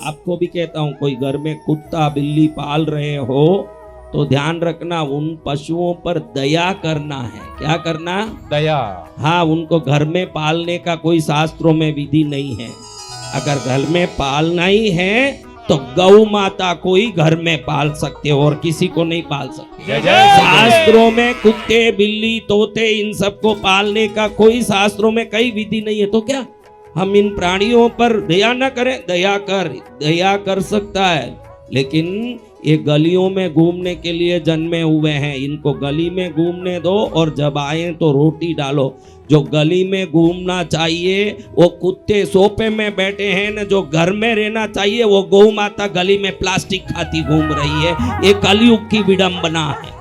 आपको भी कहता हूं, कोई घर में कुत्ता बिल्ली पाल रहे हो तो ध्यान रखना, उन पशुओं पर दया करना है। क्या करना? दया। हाँ, उनको घर में पालने का कोई शास्त्रों में विधि नहीं है। अगर घर में पालना ही है तो गौ माता को ही घर में पाल सकते हो और किसी को नहीं पाल सकते। जय जय। शास्त्रों में कुत्ते बिल्ली तोते इन सबको पालने का कोई शास्त्रों में कई विधि नहीं है। तो क्या हम इन प्राणियों पर दया न करें? दया कर सकता है, लेकिन ये गलियों में घूमने के लिए जन्मे हुए हैं, इनको गली में घूमने दो और जब आए तो रोटी डालो। जो गली में घूमना चाहिए वो कुत्ते सोफे में बैठे हैं न, जो घर में रहना चाहिए वो गौ माता गली में प्लास्टिक खाती घूम रही है। ये कलयुग की विडंबना है।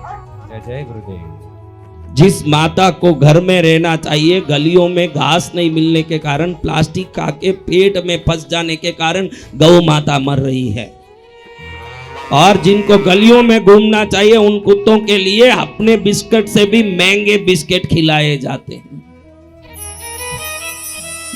जय जय गुरुदेव। जिस माता को घर में रहना चाहिए, गलियों में घास नहीं मिलने के कारण, प्लास्टिक खा के पेट में फंस जाने के कारण गौ माता मर रही है। और जिनको गलियों में घूमना चाहिए उन कुत्तों के लिए अपने बिस्किट से भी महंगे बिस्किट खिलाए जाते हैं।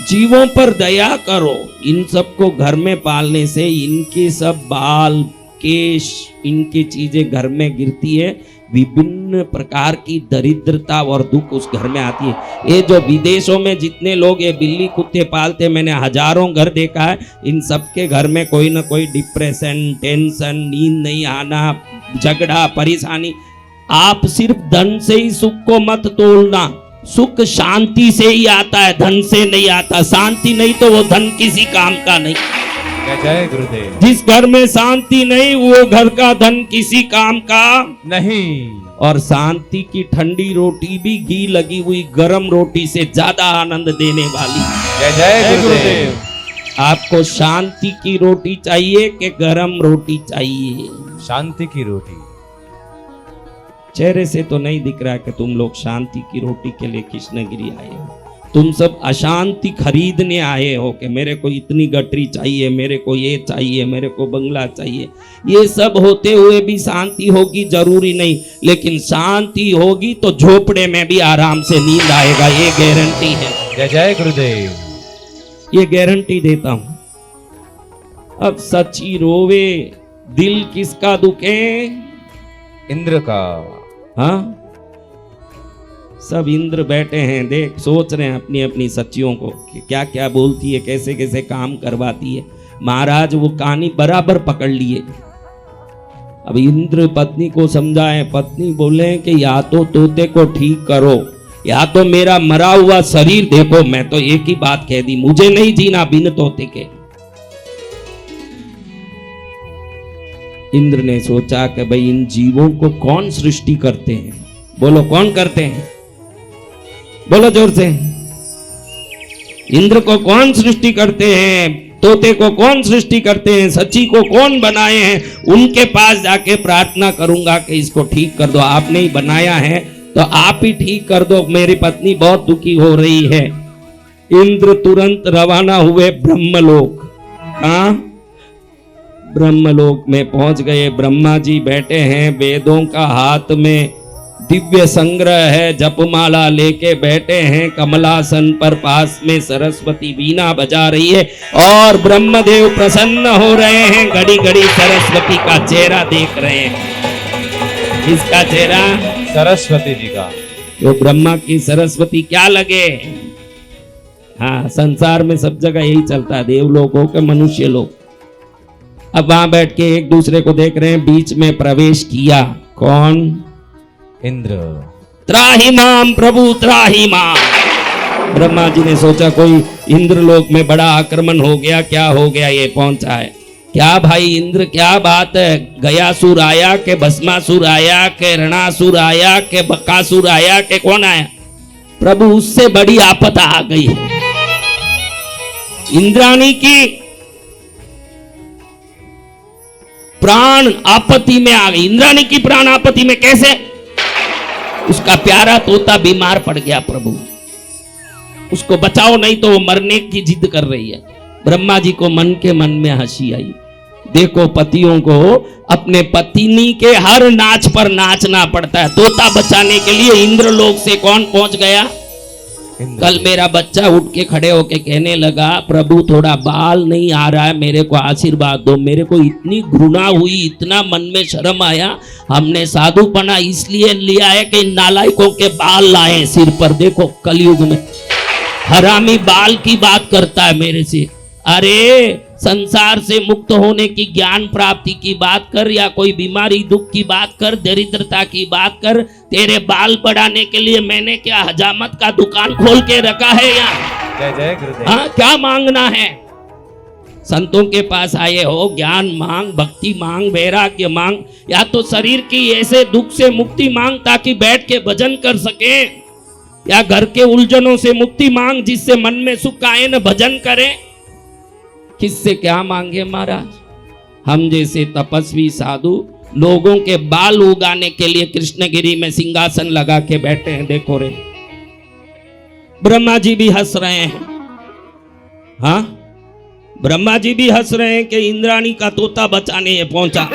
जीवों पर दया करो। इन सबको घर में पालने से इनके सब बाल केश इनकी चीजें घर में गिरती है, विभिन्न प्रकार की दरिद्रता और दुख उस घर में आती है। ये जो विदेशों में जितने लोग ये बिल्ली कुत्ते पालते, मैंने हजारों घर देखा है, इन सबके घर में कोई ना कोई डिप्रेशन, टेंशन, नींद नहीं आना, झगड़ा, परेशानी। आप सिर्फ धन से ही सुख को मत तोलना, सुख शांति से ही आता है, धन से नहीं आता। शांति नहीं तो वो धन किसी काम का नहीं। जय गुरुदेव। जिस घर में शांति नहीं वो घर का धन किसी काम का नहीं। और शांति की ठंडी रोटी भी घी लगी हुई गरम रोटी से ज्यादा आनंद देने वाली। जय जय गुरुदेव। आपको शांति की रोटी चाहिए कि गरम रोटी चाहिए? शांति की रोटी। चेहरे से तो नहीं दिख रहा कि तुम लोग शांति की रोटी के लिए कृष्णगिरी आए हो। तुम सब अशांति खरीदने आए हो कि मेरे को इतनी गठरी चाहिए, मेरे को ये चाहिए, मेरे को बंगला चाहिए। ये सब होते हुए भी शांति होगी जरूरी नहीं, लेकिन शांति होगी तो झोपड़े में भी आराम से नींद आएगा, ये गारंटी है। जय जय गुरुदेव। ये गारंटी देता हूं। अब सच्ची रोवे दिल किसका दुखे? इंद्र का। हाँ, सब इंद्र बैठे हैं, देख सोच रहे हैं अपनी अपनी सच्चियों को कि क्या क्या बोलती है, कैसे कैसे काम करवाती है। महाराज वो कहानी बराबर पकड़ लिए। अब इंद्र पत्नी को समझाए, पत्नी बोले कि या तो तोते को ठीक करो या तो मेरा मरा हुआ शरीर देखो। मैं तो एक ही बात कह दी, मुझे नहीं जीना बिन तोते के। इंद्र ने सोचा कि भाई इन जीवों को कौन सृष्टि करते हैं? बोलो कौन करते हैं? बोलो जोर से। इंद्र को कौन सृष्टि करते हैं? तोते को कौन सृष्टि करते हैं? सच्ची को कौन बनाए हैं? उनके पास जाके प्रार्थना करूंगा कि इसको ठीक कर दो। आपने ही बनाया है तो आप ही ठीक कर दो, मेरी पत्नी बहुत दुखी हो रही है। इंद्र तुरंत रवाना हुए ब्रह्मलोक। कहां? ब्रह्मलोक में पहुंच गए। ब्रह्मा जी बैठे हैं, वेदों का हाथ में दिव्य संग्रह है, जपमाला लेके बैठे हैं कमलासन पर। पास में सरस्वती वीणा बजा रही है और ब्रह्मदेव प्रसन्न हो रहे हैं। घड़ी घड़ी सरस्वती का चेहरा देख रहे हैं। किसका चेहरा? सरस्वती जी का। तो ब्रह्मा की सरस्वती क्या लगे? हाँ, संसार में सब जगह यही चलता है, देवलोक हो के मनुष्य लोग। अब वहां बैठ के एक दूसरे को देख रहे हैं। बीच में प्रवेश किया कौन? इंद्र। त्राहि माम प्रभु त्राहि माम। ब्रह्मा जी ने सोचा कोई इंद्रलोक में बड़ा आक्रमण हो गया, क्या हो गया, ये पहुंचा है। क्या भाई इंद्र, क्या बात है? गयासुर आया के भस्मासुर आया के रणासुर आया के बकासुर आया के कौन आया? प्रभु उससे बड़ी आपत आ गई है। इंद्राणी की प्राण आपत्ति में आ गई। इंद्राणी की प्राण आपत्ति में कैसे? उसका प्यारा तोता बीमार पड़ गया। प्रभु उसको बचाओ नहीं तो वो मरने की जिद कर रही है। ब्रह्मा जी को मन के मन में हंसी आई। देखो पतियों को अपने पत्नी के हर नाच पर नाचना पड़ता है। तोता बचाने के लिए इंद्रलोक से कौन पहुंच गया? इंद्र कल मेरा बच्चा उठ के खड़े होके कहने लगा, प्रभु थोड़ा बाल नहीं आ रहा है, मेरे को आशीर्वाद दो। मेरे को इतनी घृणा हुई, इतना मन में शर्म आया। हमने साधुपना इसलिए लिया है कि इन नालायकों के बाल लाए सिर पर। देखो कलयुग में हरामी बाल की बात करता है मेरे से। अरे संसार से मुक्त होने की, ज्ञान प्राप्ति की बात कर, या कोई बीमारी दुख की बात कर, दरिद्रता की बात कर। तेरे बाल बढ़ाने के लिए मैंने क्या हजामत का दुकान खोल के रखा है यहाँ? जय जय गुरुदेव। हाँ, क्या मांगना है? संतों के पास आए हो, ज्ञान मांग, भक्ति मांग, वैराग्य मांग, या तो शरीर की ऐसे दुख से मुक्ति मांग ताकि बैठ के भजन कर सके, या घर के उलझनों से मुक्ति मांग जिससे मन में सुख आए न भजन करें। किससे क्या मांगे महाराज? हम जैसे तपस्वी साधु लोगों के बाल उगाने के लिए कृष्णगिरी में सिंहासन लगा के बैठे हैं। देखो रे, ब्रह्मा जी भी हंस रहे हैं। हाँ, ब्रह्मा जी भी हंस रहे हैं कि इंद्राणी का तोता बचाने ये पहुंचा,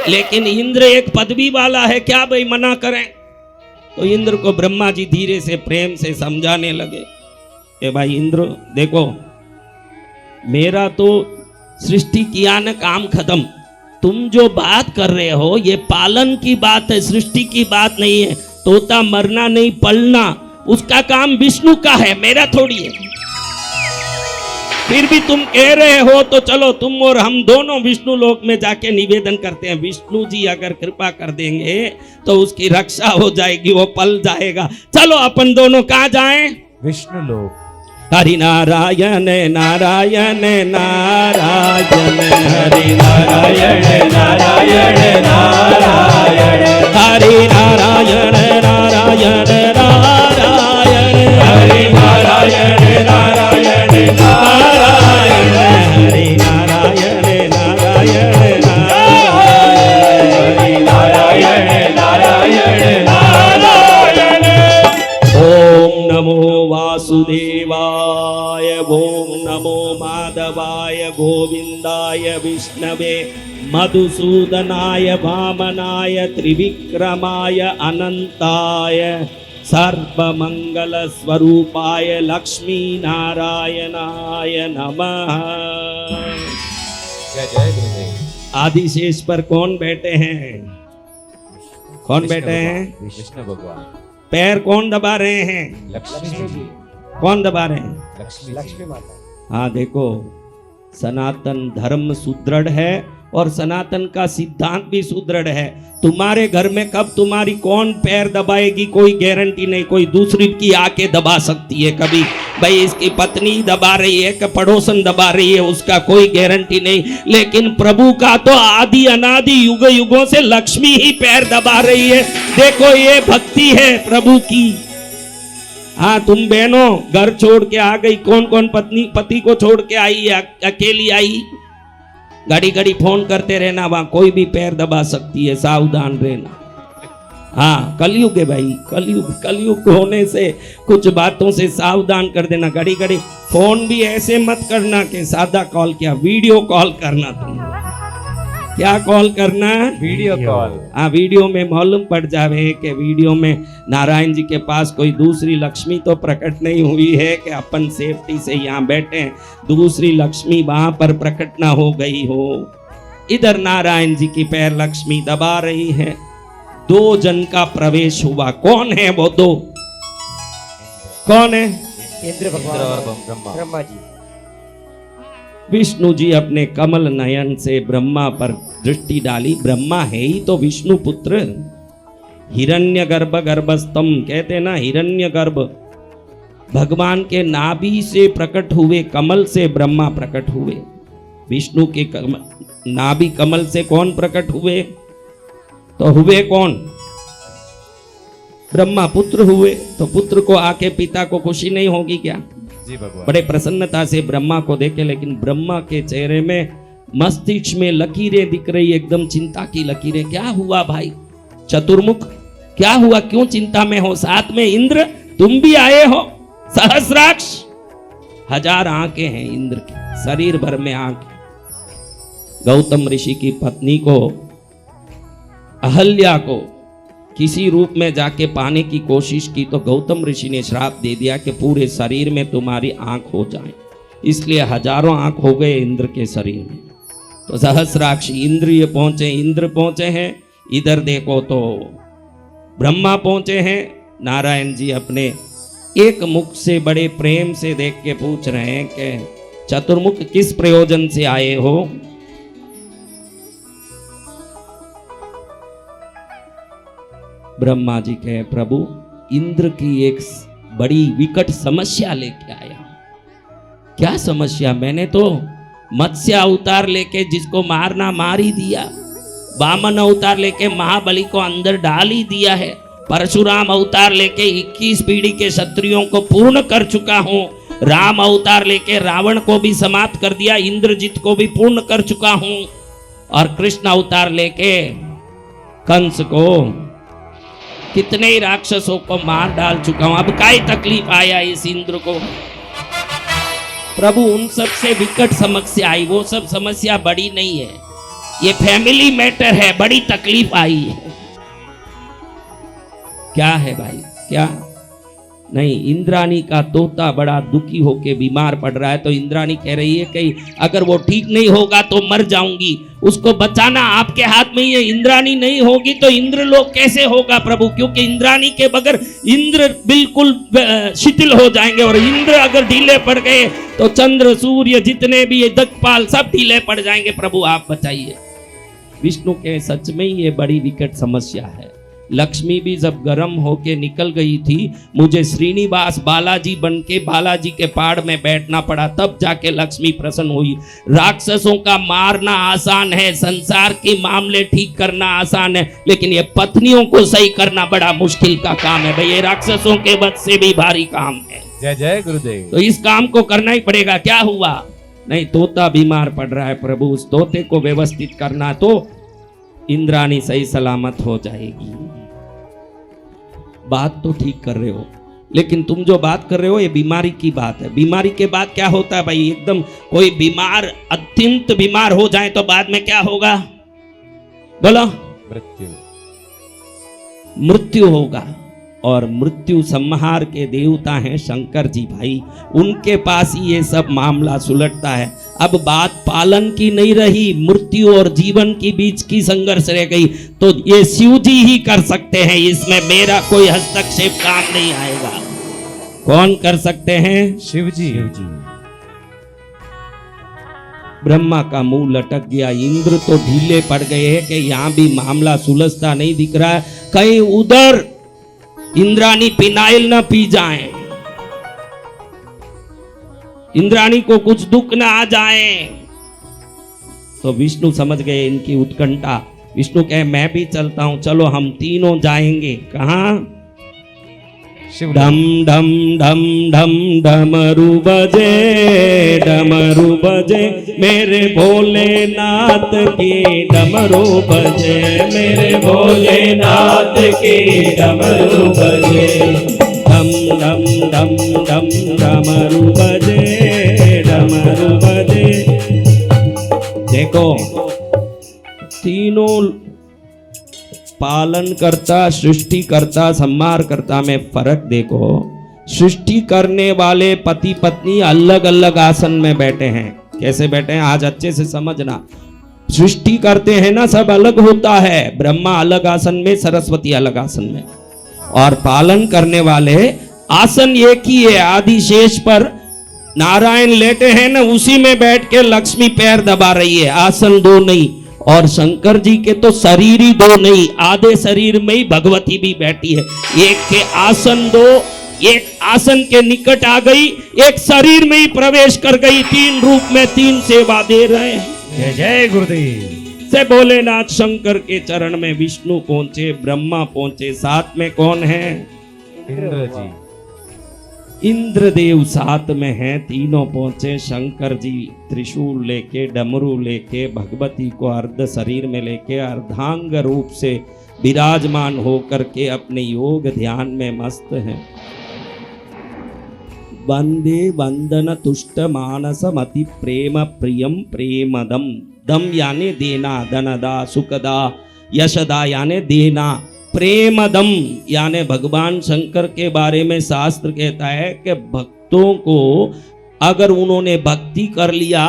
लेकिन इंद्र एक पदवी वाला है, क्या भाई मना करें? तो इंद्र को ब्रह्मा जी धीरे से प्रेम से समझाने लगे कि भाई इंद्र देखो, मेरा तो सृष्टि किया न काम खत्म। तुम जो बात कर रहे हो ये पालन की बात है, सृष्टि की बात नहीं है। तोता मरना नहीं पलना उसका काम विष्णु का है, मेरा थोड़ी है। फिर भी तुम कह रहे हो तो चलो तुम और हम दोनों विष्णु लोक में जाके निवेदन करते हैं। विष्णु जी अगर कृपा कर देंगे तो उसकी रक्षा हो जाएगी, वो पल जाएगा। चलो अपन दोनों कहाँ जाएं? विष्णु लोक। हरि नारायण नारायण नारायण, हरि नारायण नारायण नारायण, हरि नारायण नारायण नारायण, हरि नारायण नारायण नारायण, हरि नारायण नारायण नारायण, हरि नारायण नारायण नारायण। ओम नमो वासुदेवाय, ओम नमो माधवाय, गोविंदाय विष्णवे, मधुसूदनाय, वामनाय, त्रिविक्रमाय, अनंताय, सर्वमंगल स्वरूपाय, लक्ष्मी नारायणाय नमः। जय जय गुरुदेव। आदिशेष पर कौन बैठे हैं? कौन विष्णु बैठे हैं? भगवान, विष्णु भगवान। पैर कौन दबा रहे हैं? लक्ष्मी जी। कौन दबा रहे हैं? लक्ष्मी माता। हाँ देखो, सनातन धर्म सुदृढ़ है और सनातन का सिद्धांत भी सुदृढ़ है। तुम्हारे घर में कब तुम्हारी कौन पैर दबाएगी कोई गारंटी नहीं। कोई दूसरी की आके दबा सकती है कभी, भाई इसकी पत्नी दबा रही है कि पड़ोसन दबा रही है, उसका कोई गारंटी नहीं। लेकिन प्रभु का तो आदि अनादि युग युगों से लक्ष्मी ही पैर दबा रही है। देखो ये भक्ति है प्रभु की। हाँ, तुम बहनों घर छोड़ के आ गई, कौन कौन पति को छोड़ के आई है? अकेली आई? घड़ी घड़ी फोन करते रहना, वहां कोई भी पैर दबा सकती है, सावधान रहना। हाँ, कलयुग है भाई, कलयुग होने से कुछ बातों से सावधान कर देना। घड़ी घड़ी फोन भी ऐसे मत करना कि सादा कॉल किया, वीडियो कॉल करना। तुम क्या कॉल करना? Video call. हाँ, वीडियो में मालूम पड़ जावे कि वीडियो में नारायण जी के पास कोई दूसरी लक्ष्मी तो प्रकट नहीं हुई है कि अपन सेफ्टी से यहाँ बैठे हैं, दूसरी लक्ष्मी वहां पर प्रकट ना हो गई हो। इधर नारायण जी की पैर लक्ष्मी दबा रही है। 2 जन का प्रवेश हुआ। कौन है वो 2? कौन है? इंद्र भगवान और और ब्रह्मा। ब्रह्मा जी। विष्णु जी अपने कमल नयन से ब्रह्मा पर दृष्टि डाली। ब्रह्मा है ही तो विष्णु पुत्र, हिरण्यगर्भ गर्भस्तम कहते ना, हिरण्यगर्भ। भगवान के नाभि से प्रकट हुए, कमल से ब्रह्मा प्रकट हुए। विष्णु के नाभि कमल से कौन प्रकट हुए? तो हुए कौन? ब्रह्मा पुत्र हुए। तो पुत्र को आके पिता को खुशी नहीं होगी क्या? जी भगवान। बड़े प्रसन्नता से ब्रह्मा को देखे, लेकिन ब्रह्मा के चेहरे में, मस्तिष्क में लकीरें दिख रही, एकदम चिंता की लकीरें। क्या हुआ भाई चतुर्मुख, क्या हुआ? क्यों चिंता में हो? साथ में इंद्र तुम भी आए हो। सहस्राक्ष, 1000 आंखें हैं इंद्र की, शरीर भर में आंखें। गौतम ऋषि की पत्नी को, अहल्या को किसी रूप में जाके पाने की कोशिश की तो गौतम ऋषि ने श्राप दे दिया कि पूरे शरीर में तुम्हारी आंख हो जाए। इसलिए हजारों आंख हो गए इंद्र के शरीर में। तो सहस्राक्ष इंद्र पहुंचे हैं। इधर देखो तो ब्रह्मा पहुंचे हैं। नारायण जी अपने एक मुख से बड़े प्रेम से देख के पूछ रहे हैं कि चतुर्मुख किस प्रयोजन से आए हो? ब्रह्मा जी कहे प्रभु इंद्र की एक बड़ी विकट समस्या लेके आया। क्या समस्या? मैंने तो मत्स्य अवतार लेके जिसको मारना मार ही दिया, वामन अवतार लेके महाबली को अंदर डाल ही दिया है, परशुराम अवतार लेके 21 पीढ़ी के क्षत्रियों को पूर्ण कर चुका हूं, राम अवतार लेके रावण को भी समाप्त कर दिया, इंद्रजीत को भी पूर्ण कर चुका हूं, और कृष्ण अवतार लेके कंस को कितने ही राक्षसों को मार डाल चुका हूं। अब काई तकलीफ आया इस इंद्र को? प्रभु उन सब से विकट समस्या आई, वो सब समस्या बड़ी नहीं है, ये फैमिली मैटर है, बड़ी तकलीफ आई है। क्या है भाई? क्या नहीं, इंद्राणी का तोता बड़ा दुखी होके बीमार पड़ रहा है, तो इंद्राणी कह रही है कि अगर वो ठीक नहीं होगा तो मर जाऊंगी, उसको बचाना आपके हाथ में ही है। इंद्राणी नहीं होगी तो इंद्रलोक कैसे होगा प्रभु? क्योंकि इंद्राणी के बगैर इंद्र बिल्कुल शिथिल हो जाएंगे, और इंद्र अगर ढीले पड़ गए तो चंद्र सूर्य जितने भी ये दिक्पाल सब ढीले पड़ जाएंगे। प्रभु आप बचाइए। विष्णु के सच में ये बड़ी विकट समस्या है। लक्ष्मी भी जब गर्म होके निकल गई थी, मुझे श्रीनिवास बालाजी बन के बालाजी के पहाड़ में बैठना पड़ा, तब जाके लक्ष्मी प्रसन्न हुई। राक्षसों का मारना आसान है, संसार के मामले ठीक करना आसान है, लेकिन ये पत्नियों को सही करना बड़ा मुश्किल का काम है भाई। ये राक्षसों के वध से भी भारी काम है। जय जय गुरुदेव। तो इस काम को करना ही पड़ेगा। क्या हुआ? नहीं, तोता बीमार पड़ रहा है प्रभु, उस तोते को व्यवस्थित करना तो इंद्राणी सही सलामत हो जाएगी। बात तो ठीक कर रहे हो, लेकिन तुम जो बात कर रहे हो ये बीमारी की बात है। बीमारी के बाद क्या होता है भाई? एकदम कोई बीमार अत्यंत बीमार हो जाए तो बाद में क्या होगा? बोलो। मृत्यु होगा। और मृत्यु संहार के देवता हैं शंकर जी भाई, उनके पास ही ये सब मामला सुलटता है। अब बात पालन की नहीं रही, मृत्यु और जीवन के बीच की संघर्ष रह गई, तो ये शिव जी ही कर सकते हैं, इसमें मेरा कोई हस्तक्षेप काम नहीं आएगा। कौन कर सकते हैं? शिव जी। ब्रह्मा का मुंह लटक गया। इंद्र तो ढीले पड़ गए हैं कि यहां भी मामला सुलझता नहीं दिख रहा है, कहीं उधर इंद्राणी फिनाइल न पी जाए, इंद्राणी को कुछ दुख न आ जाए। तो विष्णु समझ गए इनकी उत्कंठा। विष्णु कहे मैं भी चलता हूं, चलो हम तीनों जाएंगे। कहां? डम डम डम डम डमरू बजे, डमरू बजे मेरे भोलेनाथ की डमरू बजे, मेरे भोलेनाथ की डमरू बजे, डम डम डम डम डमरू बजे, डमरू बजे। देखो तीनों पालन करता, सृष्टि करता, संहार करता में फर्क देखो। सृष्टि करने वाले पति पत्नी अलग अलग आसन में बैठे हैं। कैसे बैठे हैं आज अच्छे से समझना। सृष्टि करते हैं ना, सब अलग होता है। ब्रह्मा अलग आसन में, सरस्वती अलग आसन में, और पालन करने वाले आसन एक ही है। आदिशेष पर नारायण लेटे हैं ना, उसी में बैठ के लक्ष्मी पैर दबा रही है, आसन दो नहीं। और शंकर जी के तो शरीर ही दो नहीं, आधे शरीर में ही भगवती भी बैठी है। एक के आसन दो, एक आसन के निकट आ गई, एक शरीर में ही प्रवेश कर गई, तीन रूप में तीन सेवा दे रहे हैं। जय जय गुरुदेव। से भोलेनाथ शंकर के चरण में विष्णु पहुंचे, ब्रह्मा पहुंचे, साथ में कौन है? इंद्र जी। इंद्रदेव साथ में हैं, तीनों पहुंचे। शंकर जी त्रिशूल लेके, डमरू लेके, भगवती को अर्ध शरीर में लेके अर्धांग रूप से विराजमान होकर के अपने योग ध्यान में मस्त हैं। वंदे वंदन तुष्ट मानसम अति प्रेम प्रियम प्रेमदम। दम यानी देना, धनदा, सुखदा, यशदा यानी देना, प्रेमदम, यानी भगवान शंकर के बारे में शास्त्र कहता है कि भक्तों को अगर उन्होंने भक्ति कर लिया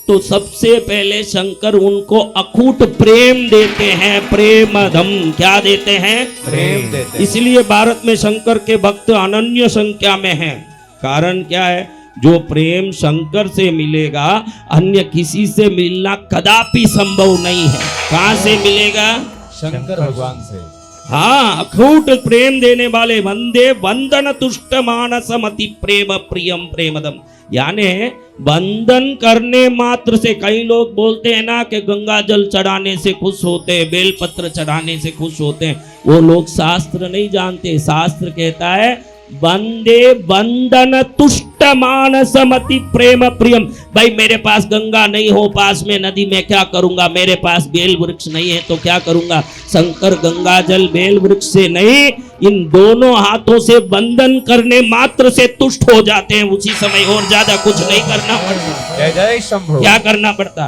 तो सबसे पहले शंकर उनको अखूट प्रेम देते हैं। प्रेमदम क्या देते हैं? प्रेम देते हैं। इसलिए भारत में शंकर के भक्त अनन्य संख्या में हैं। कारण क्या है? जो प्रेम शंकर से मिलेगा अन्य किसी से मिलना कदापि संभव नहीं है। कहां से मिलेगा? शंकर भगवान से। हाँ, अखूट प्रेम देने वाले वंदे वंदन तुष्ट मानसमति प्रेम प्रियम प्रेमदम, यानी वंदन करने मात्र से, कई लोग बोलते हैं ना कि गंगा जल चढ़ाने से खुश होते हैं, बेलपत्र चढ़ाने से खुश होते हैं, वो लोग शास्त्र नहीं जानते। शास्त्र कहता है वंदे वंदन तुष्ट मानसमति प्रेम प्रियम। भाई मेरे पास गंगा नहीं हो पास में नदी में क्या करूंगा? मेरे पास बेल वृक्ष नहीं है तो क्या करूंगा? शंकर गंगा जल बेल वृक्ष से नहीं, इन दोनों हाथों से वंदन करने मात्र से तुष्ट हो जाते हैं उसी समय, और ज्यादा कुछ नहीं करना पड़ता। जय जय शंभु। क्या करना पड़ता?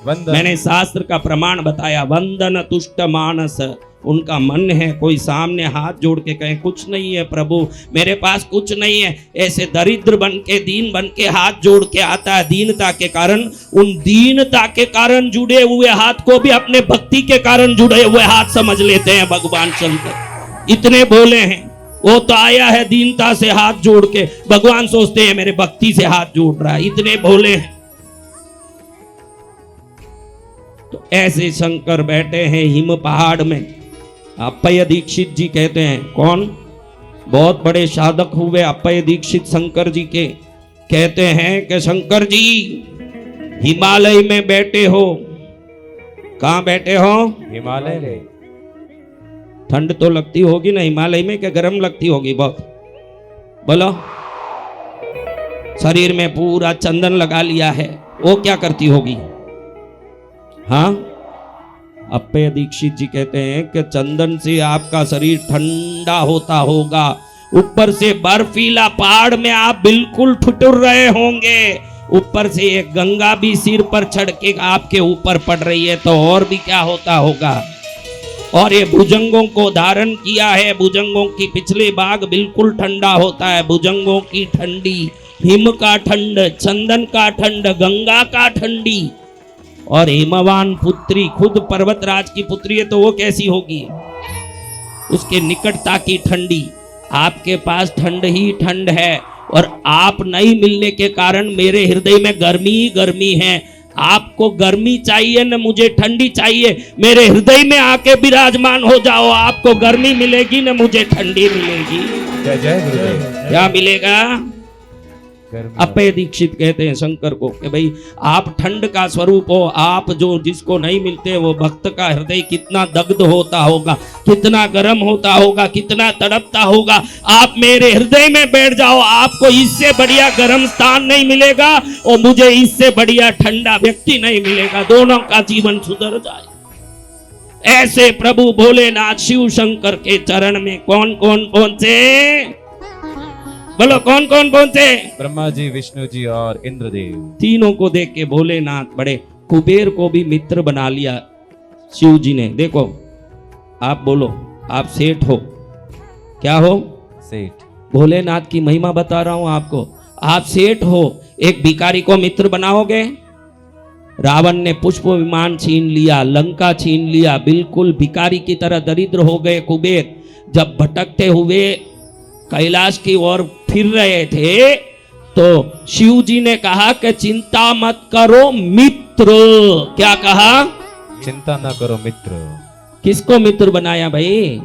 वंदन। मैंने शास्त्र का प्रमाण बताया। वंदन तुष्ट मानस, उनका मन है, कोई सामने हाथ जोड़ के कहे कुछ नहीं है प्रभु, मेरे पास कुछ नहीं है, ऐसे दरिद्र बन के दीन बन के हाथ जोड़ के आता है दीनता के कारण। उन दीनता के कारण जुड़े हुए हाथ को भी अपने भक्ति के कारण जुड़े हुए हाथ समझ लेते हैं भगवान शंकर। इतने भोले हैं। वो तो आया है दीनता से हाथ जोड़ के, भगवान सोचते हैं मेरे भक्ति से हाथ जोड़ रहा है। इतने भोले हैं। तो ऐसे शंकर बैठे हैं हिम पहाड़ में। अप्पय दीक्षित जी कहते हैं, कौन? बहुत बड़े साधक हुए अप्पय दीक्षित शंकर जी के। कहते हैं कि शंकर जी हिमालय में बैठे हो। कहां बैठे हो? हिमालय में। ठंड तो लगती होगी ना हिमालय में, क्या गर्म लगती होगी बहुत? बोलो। शरीर में पूरा चंदन लगा लिया है, वो क्या करती होगी? हाँ, अप्पय दीक्षित जी कहते हैं कि चंदन से आपका शरीर ठंडा होता होगा, ऊपर से बर्फीला पहाड़ में आप बिल्कुल ठुठुर रहे होंगे, ऊपर से एक गंगा भी सिर पर चढ़ के आपके ऊपर पड़ रही है, तो और भी क्या होता होगा। और ये भुजंगों को धारण किया है, भुजंगों की पिछले भाग बिल्कुल ठंडा होता है। भुजंगों की ठंडी, हिम का ठंड, चंदन का ठंड, गंगा का ठंडी, और हिमवान पुत्री खुद पर्वतराज की पुत्री है तो वो कैसी होगी? उसके निकटता की ठंडी। आपके पास ठंड ही ठंड है, और आप नहीं मिलने के कारण मेरे हृदय में गर्मी ही गर्मी है। आपको गर्मी चाहिए न मुझे ठंडी चाहिए, मेरे हृदय में आके विराजमान हो जाओ, आपको गर्मी मिलेगी न मुझे ठंडी मिलेगी। जय जय गुरुदेव। क्या मिलेगा? अप्पय दीक्षित कहते हैं शंकर को कि भाई आप ठंड का स्वरूप हो, आप जो जिसको नहीं मिलते वो भक्त का हृदय कितना दग्ध होता होगा, कितना गर्म होता होगा, कितना तड़पता होगा। आप मेरे हृदय में बैठ जाओ, आपको इससे बढ़िया गर्म स्थान नहीं मिलेगा और मुझे इससे बढ़िया ठंडा व्यक्ति नहीं मिलेगा, दोनों का जीवन सुधर जाए। ऐसे प्रभु भोलेनाथ शिव शंकर के चरण में कौन कौन पहुंचे? बोलो कौन कौन पहुंचे? ब्रह्मा जी, विष्णु जी और इंद्रदेव। तीनों को देख के भोलेनाथ बड़े, कुबेर को भी मित्र बना लिया शिव जी ने। देखो आप बोलो, आप सेठ हो, क्या हो? सेठ। भोलेनाथ की महिमा बता रहा हूं आपको। आप सेठ हो, एक भिखारी को मित्र बनाओगे? रावण ने पुष्प विमान छीन लिया, लंका छीन लिया, बिल्कुल भिखारी की तरह दरिद्र हो गए कुबेर। जब भटकते हुए कैलाश की ओर फिर रहे थे तो शिव जी ने कहा कि चिंता मत करो मित्र। क्या कहा? चिंता ना करो मित्र। किसको मित्र बनाया भाई?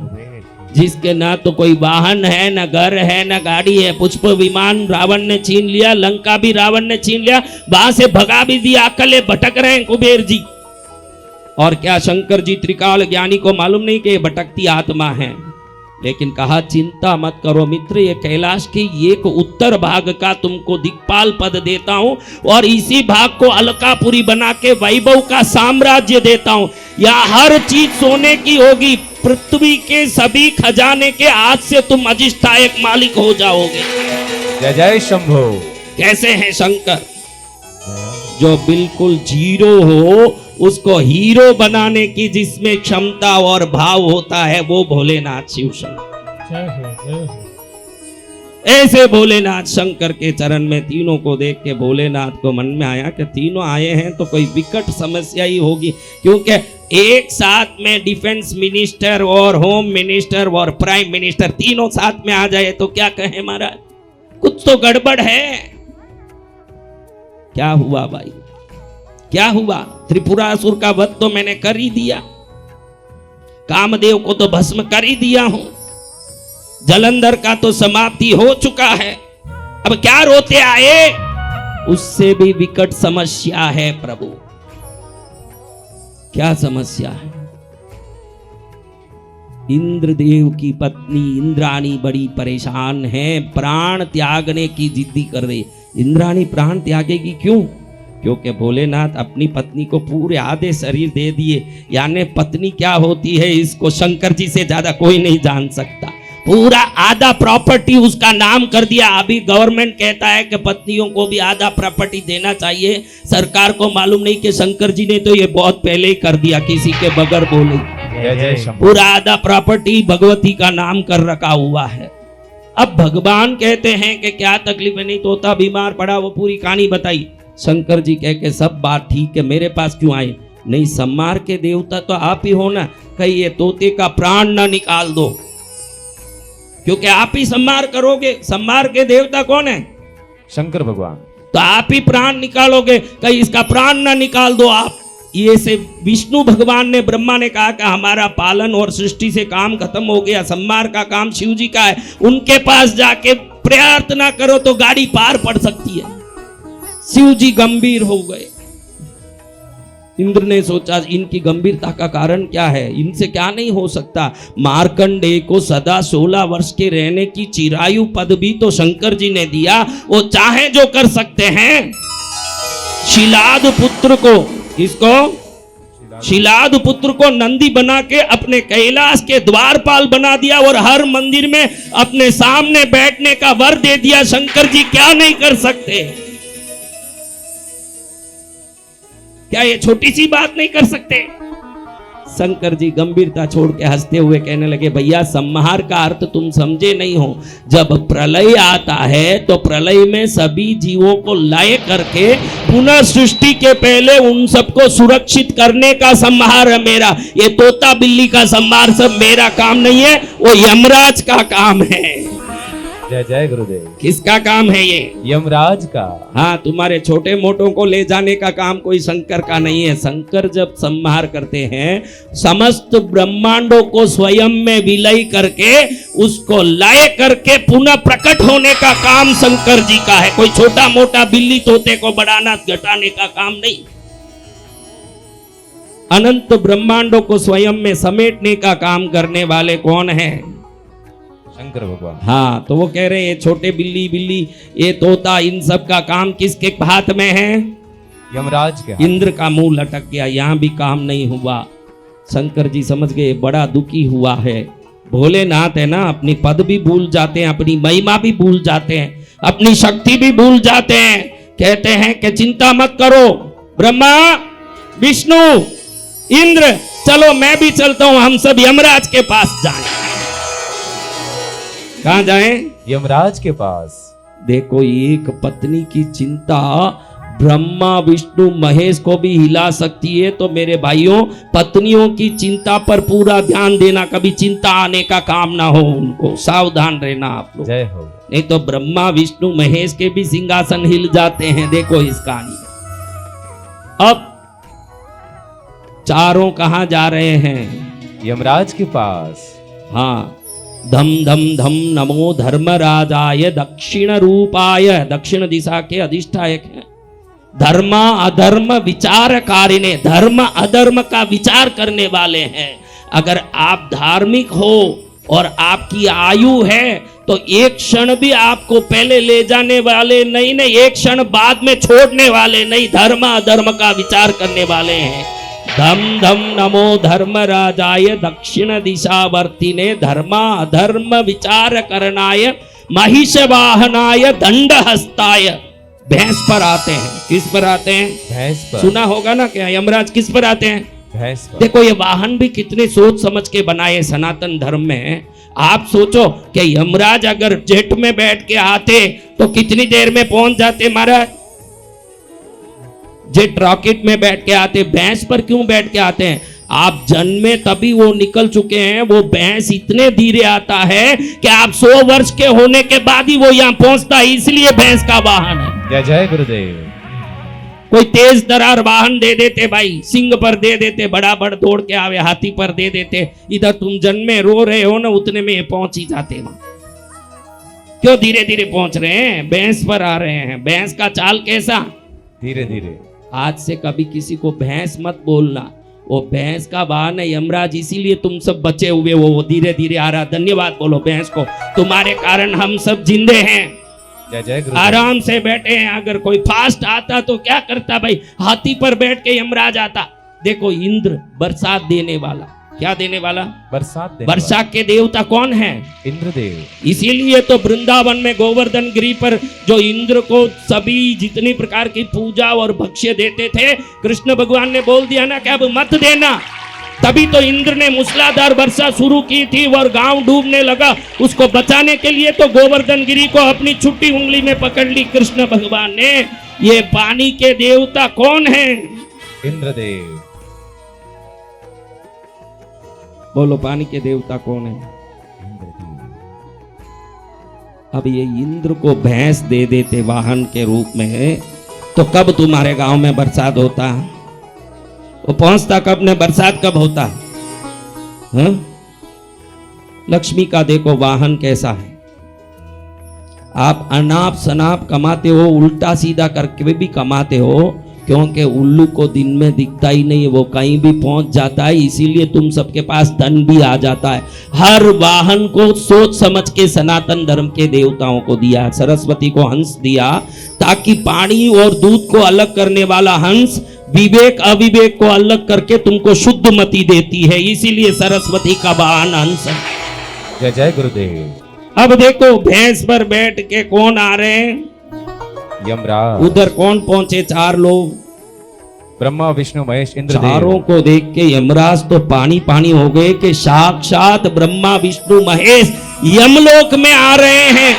जिसके ना तो कोई वाहन है, ना घर है, ना गाड़ी है। पुष्प विमान रावण ने छीन लिया, लंका भी रावण ने छीन लिया, वहां से भगा भी दिया, अकेले भटक रहे हैं कुबेर जी। और क्या शंकर जी त्रिकाल ज्ञानी को मालूम नहीं कि ये भटकती आत्मा है? लेकिन कहा चिंता मत करो मित्र, ये कैलाश के एक उत्तर भाग का तुमको दिक्पाल पद देता हूं, और इसी भाग को अलकापुरी बना के वैभव का साम्राज्य देता हूं। यहाँ हर चीज सोने की होगी, पृथ्वी के सभी खजाने के आज से तुम अधिष्ठायक मालिक हो जाओगे। जय जय शंभो। कैसे हैं शंकर? जो बिल्कुल जीरो हो उसको हीरो बनाने की जिसमें क्षमता और भाव होता है वो भोलेनाथ शिव शंकर। ऐसे भोलेनाथ शंकर के चरण में तीनों को देख के भोलेनाथ को मन में आया कि तीनों आए हैं तो कोई विकट समस्या ही होगी, क्योंकि एक साथ में डिफेंस मिनिस्टर और होम मिनिस्टर और प्राइम मिनिस्टर तीनों साथ में आ जाए तो क्या कहें महाराज, कुछ तो गड़बड़ है। क्या हुआ भाई, क्या हुआ? त्रिपुरासुर का वध तो मैंने कर ही दिया, कामदेव को तो भस्म कर ही दिया हूं, जलंधर का तो समाप्ति हो चुका है, अब क्या रोते आए? उससे भी विकट समस्या है प्रभु। क्या समस्या है? इंद्रदेव की पत्नी इंद्राणी बड़ी परेशान है, प्राण त्यागने की जिद्दी कर रही। इंद्राणी प्राण त्यागेगी क्यों? क्योंकि भोलेनाथ अपनी पत्नी को पूरे आधे शरीर दे दिए, यानी पत्नी क्या होती है इसको शंकर जी से ज्यादा कोई नहीं जान सकता। पूरा आधा प्रॉपर्टी उसका नाम कर दिया। अभी गवर्नमेंट कहता है कि पत्नियों को भी आधा प्रॉपर्टी देना चाहिए, सरकार को मालूम नहीं कि शंकर जी ने तो ये बहुत पहले ही कर दिया किसी के बगैर बोले। पूरा आधा प्रॉपर्टी भगवती का नाम कर रखा हुआ है। अब भगवान कहते हैं कि क्या तकलीफ है, नहीं तोता बीमार पड़ा, वो पूरी कहानी बताई। शंकर जी कह के सब बात ठीक है, मेरे पास क्यों आए? नहीं, संहार के देवता तो आप ही हो ना, कहीं ये तोते का प्राण ना निकाल दो, क्योंकि आप ही संहार करोगे। संहार के देवता कौन है? शंकर भगवान। तो आप ही प्राण निकालोगे, कहीं इसका प्राण ना निकाल दो आप। ये से विष्णु भगवान ने, ब्रह्मा ने कहा कि हमारा पालन और सृष्टि से काम खत्म हो गया, संहार का काम शिव जी का है, उनके पास जाके प्रार्थना करो तो गाड़ी पार पड़ सकती है। शिव जी गंभीर हो गए। इंद्र ने सोचा इनकी गंभीरता का कारण क्या है, इनसे क्या नहीं हो सकता। मार्कंडेय को सदा 16 वर्ष के रहने की चिरायु पदवी तो शंकर जी ने दिया, वो चाहे जो कर सकते हैं। शिलाद पुत्र को, किसको? शिलाद पुत्र को नंदी बना के अपने कैलाश के द्वारपाल बना दिया और हर मंदिर में अपने सामने बैठने का वर दे दिया। शंकर जी क्या नहीं कर सकते? क्या ये छोटी सी बात नहीं कर सकते? शंकर जी गंभीरता छोड़ के हंसते हुए कहने लगे, भैया संहार का अर्थ तुम समझे नहीं हो। जब प्रलय आता है तो प्रलय में सभी जीवों को लय करके पुनः सृष्टि के पहले उन सबको सुरक्षित करने का संहार है मेरा। ये तोता बिल्ली का संहार सब मेरा काम नहीं है, वो यमराज का काम है। जय जय गुरुदेव। किसका काम है ये? यमराज का। हाँ, तुम्हारे छोटे मोटों को ले जाने का काम कोई शंकर का नहीं है। शंकर जब संहार करते हैं, समस्त ब्रह्मांडों को स्वयं में विलय करके उसको लय करके पुनः प्रकट होने का काम शंकर जी का है। कोई छोटा मोटा बिल्ली तोते को बढ़ाना घटाने का काम नहीं। अनंत ब्रह्मांडों को स्वयं में समेटने का काम करने वाले कौन है? शंकर भगवान। हाँ, तो वो कह रहे हैं छोटे बिल्ली ये तोता, इन सब का काम किसके हाथ में है? यमराज के। इंद्र का मुंह लटक गया, यहां भी काम नहीं हुआ। शंकर जी समझ गए बड़ा दुखी हुआ है। भोलेनाथ है ना, अपनी पद भी भूल जाते हैं, अपनी महिमा भी भूल जाते हैं, अपनी शक्ति भी भूल जाते हैं। कहते हैं कि चिंता मत करो ब्रह्मा, विष्णु, इंद्र, चलो मैं भी चलता हूं, हम सब यमराज के पास जाएं। कहां जाएं? यमराज के पास। देखो, एक पत्नी की चिंता ब्रह्मा विष्णु महेश को भी हिला सकती है। तो मेरे भाइयों, पत्नियों की चिंता पर पूरा ध्यान देना, कभी चिंता आने का काम ना हो उनको, सावधान रहना आप लोग। जय हो। नहीं तो ब्रह्मा विष्णु महेश के भी सिंहासन हिल जाते हैं। देखो इस कहानी। अब चारों कहां जा रहे हैं? यमराज के पास। हाँ, धम धम धम नमो धर्मराजाय दक्षिण रूपाय, दक्षिण दिशा के अधिष्ठायक हैं। धर्म अधर्म विचारकारिणे, धर्म अधर्म का विचार करने वाले हैं। अगर आप धार्मिक हो और आपकी आयु है तो एक क्षण भी आपको पहले ले जाने वाले नहीं, एक क्षण बाद में छोड़ने वाले नहीं, धर्म अधर्म का विचार करने वाले हैं। धम धम नमो धर्मराजाय दक्षिण दिशावर्तिने धर्मा अधर्म विचार करनाय महिष वाहनाय दंड हस्ताय। भैंस पर आते हैं। किस पर आते हैं? भैंस पर। सुना होगा ना क्या, यमराज किस पर आते हैं? भैंस पर। देखो ये वाहन भी कितने सोच समझ के बनाए सनातन धर्म में। आप सोचो कि यमराज अगर जेट में बैठ के आते तो कितनी देर में पहुंच जाते महाराज? जेट रॉकेट में बैठ के आते। भैंस पर क्यों बैठ के आते हैं? आप जन्मे तभी वो निकल चुके हैं। वो भैंस इतने धीरे आता है कि आप 100 वर्ष के होने के बाद ही वो यहाँ पहुंचता है, इसलिए भैंस का वाहन है। जय जय गुरुदेव। कोई तेज दरार वाहन दे देते भाई, सिंह पर दे देते, बड़ा बड़ दौड़ के आवे, हाथी पर दे देते, इधर तुम जन्मे रो रहे हो ना, उतने में ये पहुंच ही जाते वहां। क्यों धीरे धीरे पहुंच रहे हैं? भैंस पर आ रहे हैं। भैंस का चाल कैसा? धीरे धीरे। आज से कभी किसी को भैंस मत बोलना, वो भैंस का वाहन है यमराज, इसीलिए तुम सब बचे हुए हो। वो धीरे धीरे आ रहा। धन्यवाद बोलो भैंस को, तुम्हारे कारण हम सब जिंदे हैं। जय जय गुरुदेव। आराम से बैठे हैं। अगर कोई फास्ट आता तो क्या करता भाई? हाथी पर बैठ के यमराज आता। देखो इंद्र बरसात देने वाला, क्या देने वाला? बरसात देने वर्षा के देवता कौन है? इंद्रदेव। इसीलिए तो वृंदावन में गोवर्धन गिरी पर जो इंद्र को सभी जितनी प्रकार की पूजा और भक्ष्य देते थे, कृष्ण भगवान ने बोल दिया ना कि अब मत देना। तभी तो इंद्र ने मूसलाधार वर्षा शुरू की थी और गांव डूबने लगा। उसको बचाने के लिए तो गोवर्धन गिरी को अपनी छुट्टी उंगली में पकड़ ली कृष्ण भगवान ने। ये पानी के देवता कौन है? इंद्रदेव। बोलो पानी के देवता कौन है? अब ये इंद्र को भैंस दे देते वाहन के रूप में, तो कब तुम्हारे गांव में बरसात होता? वो पहुंचता कब ने? बरसात कब होता? हाँ? लक्ष्मी का देखो वाहन कैसा है। आप अनाप शनाप कमाते हो, उल्टा सीधा करके भी कमाते हो, क्योंकि उल्लू को दिन में दिखता ही नहीं है, वो कहीं भी पहुंच जाता है, इसीलिए तुम सबके पास धन भी आ जाता है। हर वाहन को सोच समझ के सनातन धर्म के देवताओं को दिया। सरस्वती को हंस दिया ताकि पानी और दूध को अलग करने वाला हंस विवेक अविवेक को अलग करके तुमको शुद्ध मति देती है, इसीलिए सरस्वती का वाहन हंस है। जय जय गुरुदेव। अब देखो भैंस पर बैठ के कौन आ रहे हैं? यमराज। उधर कौन पहुंचे? 4 लोग, ब्रह्मा विष्णु महेश इंद्रदेव। चारों को देख के यमराज तो पानी पानी हो गए कि साक्षात ब्रह्मा विष्णु महेश यमलोक में आ रहे हैं।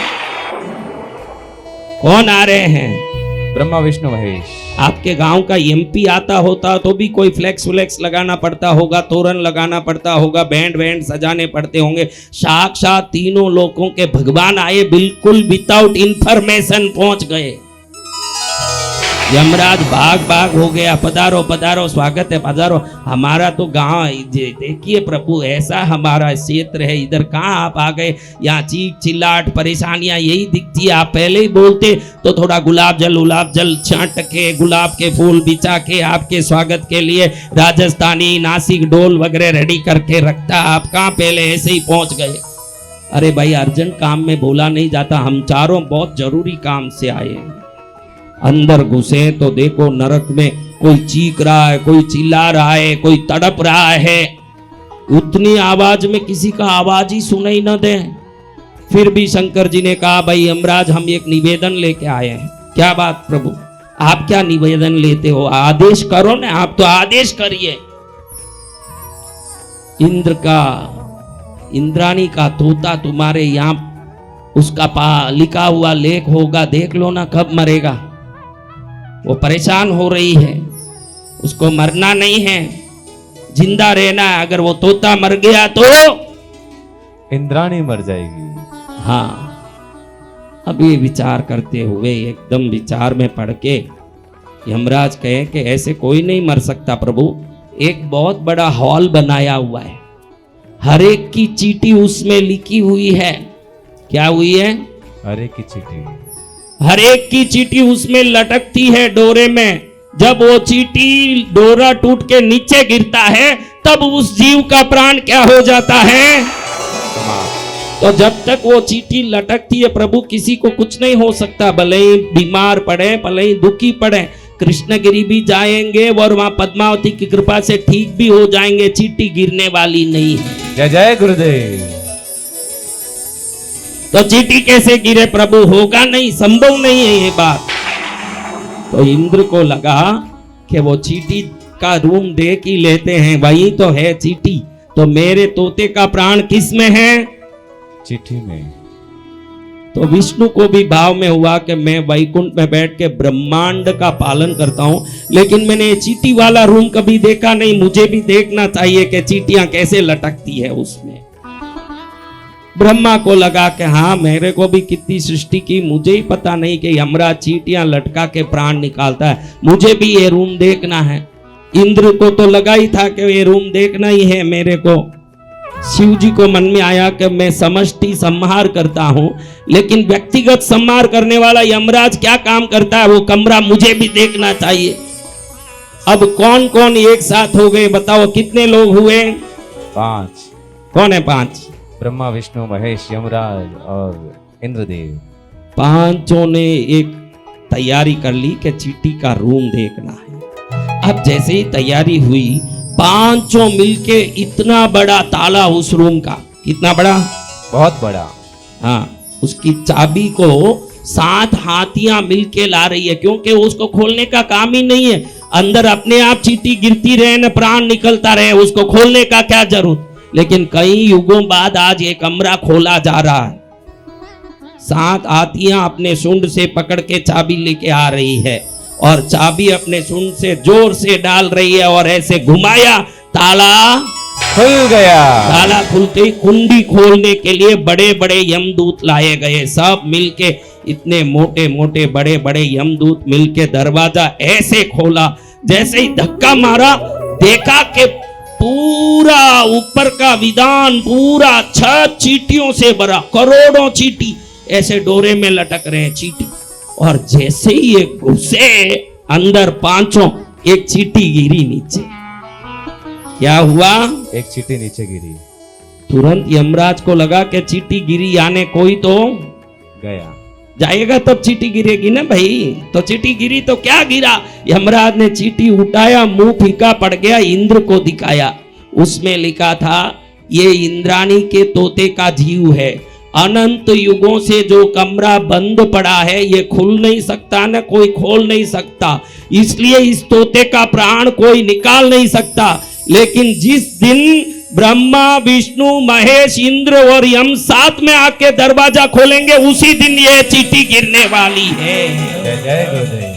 कौन आ रहे हैं? ब्रह्मा विष्णु महेश। आपके गांव का एमपी आता होता तो भी कोई फ्लेक्स व्लेक्स लगाना पड़ता होगा, तोरण लगाना पड़ता होगा, बैंड बैंड सजाने पड़ते होंगे। साक्षात तीनों लोगों के भगवान आए, बिल्कुल विदाउट इंफॉर्मेशन पहुंच गए। यमराज भाग भाग हो गया। पधारो पधारो, स्वागत है, पधारो। हमारा तो गांव देखिए प्रभु, ऐसा हमारा क्षेत्र है, इधर कहाँ आप आ गए? यहाँ चीख चिल्लाहट परेशानियां यही दिखती है। आप पहले ही बोलते तो थोड़ा गुलाब जल छांट के, गुलाब के फूल बिछा के आपके स्वागत के लिए राजस्थानी नासिक ढोल वगैरह रेडी करके रखता। आप कहाँ पहले ऐसे ही पहुंच गए? अरे भाई अर्जेंट काम में बोला नहीं जाता, हम चारों बहुत जरूरी काम से आए हैं। अंदर घुसे तो देखो नरक में कोई चीख रहा है, कोई चिल्ला रहा है, कोई तड़प रहा है। उतनी आवाज में किसी का आवाज ही सुनाई न दे। फिर भी शंकर जी ने कहा भाई यमराज हम एक निवेदन लेके आए हैं। क्या बात प्रभु? आप क्या निवेदन लेते हो? आदेश करो ना, आप तो आदेश करिए। इंद्र का, इंद्राणी का तोता तुम्हारे यहाँ उसका लिखा हुआ लेख होगा, देख लो ना कब मरेगा। वो परेशान हो रही है, उसको मरना नहीं है, जिंदा रहना है। अगर वो तोता मर गया तो इंद्राणी मर जाएगी। हाँ, अब ये विचार करते हुए एकदम विचार में पड़ के यमराज कहे कि ऐसे कोई नहीं मर सकता प्रभु। एक बहुत बड़ा हॉल बनाया हुआ है, हर एक की चीटी उसमें लिखी हुई है। क्या हुई है? हर एक की चीटी। हर एक की चीटी उसमें लटकती है डोरे में। जब वो चीटी डोरा टूट के नीचे गिरता है तब उस जीव का प्राण क्या हो जाता है? तो जब तक वो चीटी लटकती है प्रभु किसी को कुछ नहीं हो सकता, भले ही बीमार पड़े, भले ही दुखी पड़े। कृष्णगिरी भी जाएंगे और वहां पद्मावती की कृपा से ठीक भी हो जाएंगे, चीटी गिरने वाली नहीं है। जय जय गुरुदेव। तो चीटी कैसे गिरे प्रभु? होगा नहीं, संभव नहीं है ये बात। तो इंद्र को लगा कि वो चींटी का रूम देख ही लेते हैं, वही तो है चींटी, तो मेरे तोते का प्राण किस में है? चिट्ठी में। तो विष्णु को भी भाव में हुआ कि मैं वैकुंठ में बैठ के ब्रह्मांड का पालन करता हूं, लेकिन मैंने चींटी वाला रूम कभी देखा नहीं, मुझे भी देखना चाहिए कि चींटियां कैसे लटकती है उसमें। ब्रह्मा को लगा कि हाँ, मेरे को भी कितनी सृष्टि की, मुझे ही पता नहीं कि यमराज चींटियां लटका के प्राण निकालता है, मुझे भी ये रूम देखना है। इंद्र को तो लगा ही था कि ये रूम देखना ही है मेरे को। शिव जी को मन में आया कि मैं समष्टि संहार करता हूं, लेकिन व्यक्तिगत संहार करने वाला यमराज क्या काम करता है, वो कमरा मुझे भी देखना चाहिए। अब कौन कौन एक साथ हो गए बताओ, कितने लोग हुए? 5। कौन है 5? ब्रह्मा, विष्णु, महेश, यमराज और इंद्रदेव। 5 ने एक तैयारी कर ली कि चींटी का रूम देखना है। अब जैसे ही तैयारी हुई, 5 मिलके इतना बड़ा ताला उस रूम का, कितना बड़ा? बहुत बड़ा। हाँ, उसकी चाबी को 7 हाथियां मिलके ला रही है, क्योंकि उसको खोलने का काम ही नहीं है। अंदर अपने आप चींटी गिरती रहे न प्राण निकलता रहे, उसको खोलने का क्या जरूरत। लेकिन कई युगों बाद आज ये कमरा खोला जा रहा है। 7 हाथियां अपने सूंड से पकड़ के चाबी लेके आ रही है, और चाबी अपने सूंड से जोर से डाल रही है, और ऐसे घुमाया, ताला खुल गया। ताला खुलते ही कुंडी खोलने के लिए बड़े बड़े यमदूत लाए गए। सब मिलके, इतने मोटे मोटे बड़े बड़े यमदूत मिलके दरवाजा ऐसे खोला, जैसे ही धक्का मारा, देखा कि पूरा ऊपर का विधान, पूरा छत चींटियों से भरा, करोड़ों चींटी ऐसे डोरे में लटक रहे हैं चींटी। और जैसे ही ये घुसे अंदर 5, एक चींटी गिरी नीचे। क्या हुआ? एक चींटी नीचे गिरी। तुरंत यमराज को लगा कि चींटी गिरी, यानी कोई तो गया जाएगा, तब चींटी गिरेगी ना भाई। तो चींटी गिरी तो क्या गिरा? यमराज ने चींटी उठाया, मुंह फीका पड़ गया, इंद्र को दिखाया। उसमें लिखा था, ये इंद्राणी के तोते का जीव है, अनंत युगों से जो कमरा बंद पड़ा है ये खुल नहीं सकता, न कोई खोल नहीं सकता, इसलिए इस तोते का प्राण कोई निकाल नहीं सकता। लेकिन जिस दिन ब्रह्मा, विष्णु, महेश, इंद्र और यम साथ में आके दरवाजा खोलेंगे, उसी दिन ये चींटी गिरने वाली है। जय जय गुरुदेव।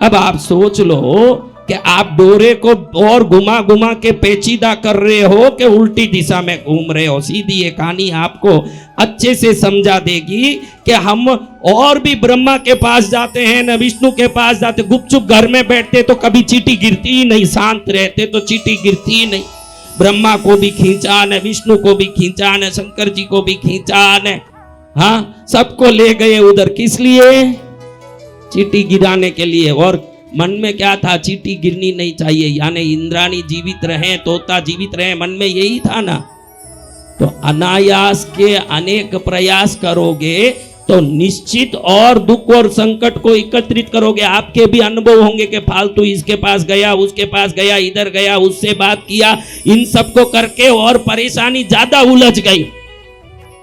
अब आप सोच लो कि आप डोरे को और घुमा घुमा के पेचीदा कर रहे हो कि उल्टी दिशा में घूम रहे हो। सीधी ये कहानी आपको अच्छे से समझा देगी कि हम और भी ब्रह्मा के पास जाते हैं, न विष्णु के पास जाते, गुपचुप घर में बैठते तो कभी चींटी गिरती ही नहीं, शांत रहते तो चींटी गिरती ही नहीं। ब्रह्मा को भी खींचा, न विष्णु को भी खींचा, न शंकर जी को भी खींचा, न हाँ सबको ले गए उधर। किस लिए? चींटी गिराने के लिए। और मन में क्या था? चींटी गिरनी नहीं चाहिए, यानी इंद्राणी जीवित रहे, तोता जीवित रहे, मन में यही था ना। तो अनायास के अनेक प्रयास करोगे तो निश्चित और दुख और संकट को एकत्रित करोगे। आपके भी अनुभव होंगे कि फालतू इसके पास गया, उसके पास गया, इधर गया, उससे बात किया, इन सबको करके और परेशानी ज्यादा उलझ गई।